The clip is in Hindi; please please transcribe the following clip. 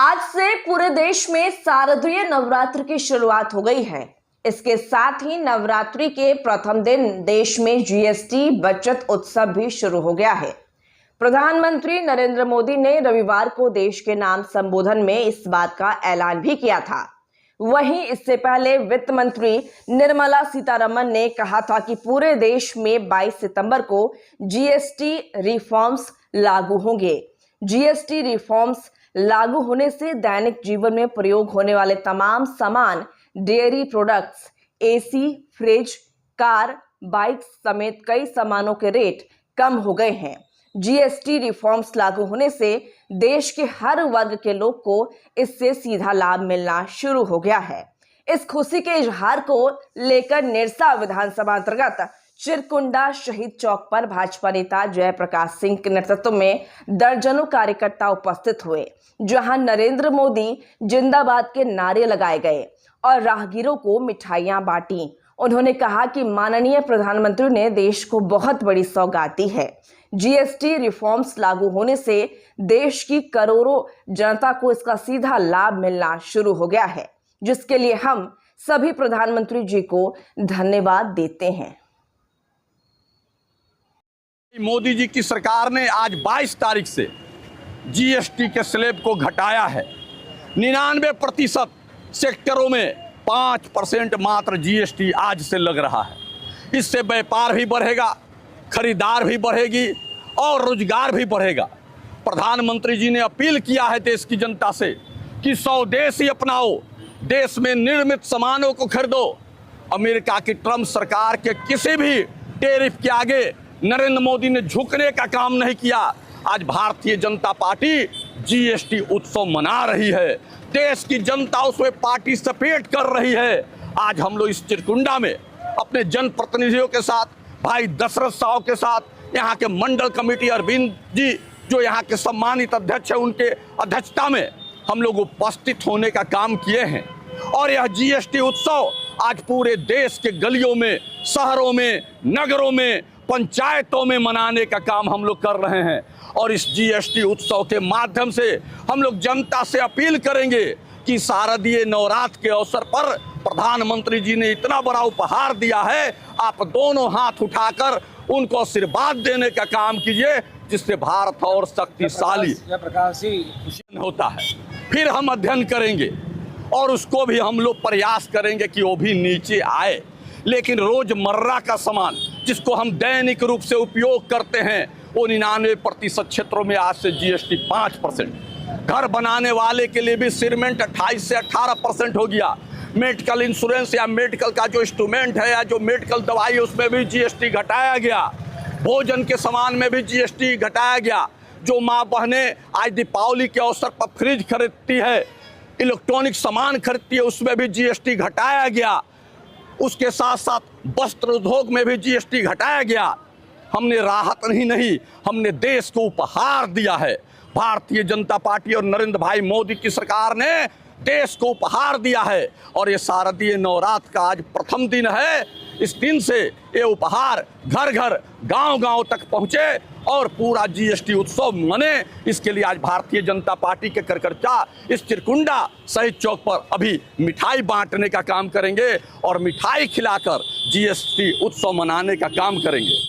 आज से पूरे देश में शारदीय नवरात्र की शुरुआत हो गई है। इसके साथ ही नवरात्रि के प्रथम दिन देश में जीएसटी बचत उत्सव भी शुरू हो गया है। प्रधानमंत्री नरेंद्र मोदी ने रविवार को देश के नाम संबोधन में इस बात का ऐलान भी किया था। वहीं इससे पहले वित्त मंत्री निर्मला सीतारमण ने कहा था कि पूरे देश में 22 सितंबर को जीएसटी रिफॉर्म्स लागू होंगे। जीएसटी रिफॉर्म्स लागू होने से दैनिक जीवन में प्रयोग होने वाले तमाम सामान, dairy products, AC, fridge, car, bike समेत कई सामानों के रेट कम हो गए हैं। जीएसटी रिफॉर्म्स लागू होने से देश के हर वर्ग के लोग को इससे सीधा लाभ मिलना शुरू हो गया है। इस खुशी के इजहार को लेकर निरसा विधानसभा अंतर्गत चिरकुंडा शहीद चौक पर भाजपा नेता जयप्रकाश सिंह के नेतृत्व में दर्जनों कार्यकर्ता उपस्थित हुए, जहां नरेंद्र मोदी जिंदाबाद के नारे लगाए गए और राहगीरों को मिठाइयां बांटी। उन्होंने कहा कि माननीय प्रधानमंत्री ने देश को बहुत बड़ी सौगात दी है। जीएसटी रिफॉर्म्स लागू होने से देश की करोड़ों जनता को इसका सीधा लाभ मिलना शुरू हो गया है, जिसके लिए हम सभी प्रधानमंत्री जी को धन्यवाद देते हैं। मोदी जी की सरकार ने आज 22 तारीख से जीएसटी के स्लैब को घटाया है। 99% सेक्टरों में 5% मात्र जीएसटी आज से लग रहा है। इससे व्यापार भी बढ़ेगा, खरीदार भी बढ़ेगी और रोजगार भी बढ़ेगा। प्रधानमंत्री जी ने अपील किया है देश की जनता से कि स्वदेशी अपनाओ, देश में निर्मित सामानों को खरीदो। अमेरिका की ट्रंप सरकार के किसी भी टैरिफ के आगे नरेंद्र मोदी ने झुकने का काम नहीं किया। आज भारतीय जनता पार्टी जीएसटी उत्सव मना रही है। देश की जनता उसमें पार्टिसिपेट कर रही है। आज हम लोग इस चिरकुंडा में अपने जनप्रतिनिधियों के साथ, भाई दशरथ साहू के साथ, यहाँ के मंडल कमेटी अरविंद जी जो यहाँ के सम्मानित अध्यक्ष हैं, उनके अध्यक्षता में हम लोग उपस्थित होने का काम किए हैं। और यह जीएसटी उत्सव आज पूरे देश के गलियों में, शहरों में, नगरों में, पंचायतों में मनाने का काम हम लोग कर रहे हैं। और इस जीएसटी उत्सव के माध्यम से हम लोग जनता से अपील करेंगे कि शारदीय नवरात्र के अवसर पर प्रधानमंत्री जी ने इतना बड़ा उपहार दिया है, आप दोनों हाथ उठाकर उनको आशीर्वाद देने का काम कीजिए, जिससे भारत और शक्तिशाली होता है। फिर हम अध्ययन करेंगे और उसको भी हम लोग प्रयास करेंगे कि वो भी नीचे आए। लेकिन रोजमर्रा का सामान जिसको हम दैनिक रूप से उपयोग करते हैं, वो 99% क्षेत्रों में आज से जीएसटी 5%। घर बनाने वाले के लिए भी सीमेंट 28 से 18% हो गया। मेडिकल इंश्योरेंस या मेडिकल का जो इंस्ट्रूमेंट है या जो मेडिकल दवाई है उसमें भी जीएसटी घटाया गया। भोजन के सामान में भी जीएसटी घटाया गया। जो माँ बहनें आज दीपावली के अवसर पर फ्रिज खरीदती है, इलेक्ट्रॉनिक सामान खरीदती है, उसमें भी जीएसटी घटाया गया। उसके साथ साथ वस्त्र उद्योग में भी जीएसटी घटाया गया। हमने राहत नहीं, हमने देश को उपहार दिया है। भारतीय जनता पार्टी और नरेंद्र भाई मोदी की सरकार ने देश को उपहार दिया है। और ये शारदीय नवरात्र का आज प्रथम दिन है। इस दिन से ये उपहार घर घर, गांव गांव तक पहुंचे और पूरा जीएसटी उत्सव मने। इसके लिए आज भारतीय जनता पार्टी के कार्यकर्ता इस चिरकुंडा शहीद चौक पर अभी मिठाई बांटने का काम करेंगे और मिठाई खिलाकर जीएसटी उत्सव मनाने का काम करेंगे।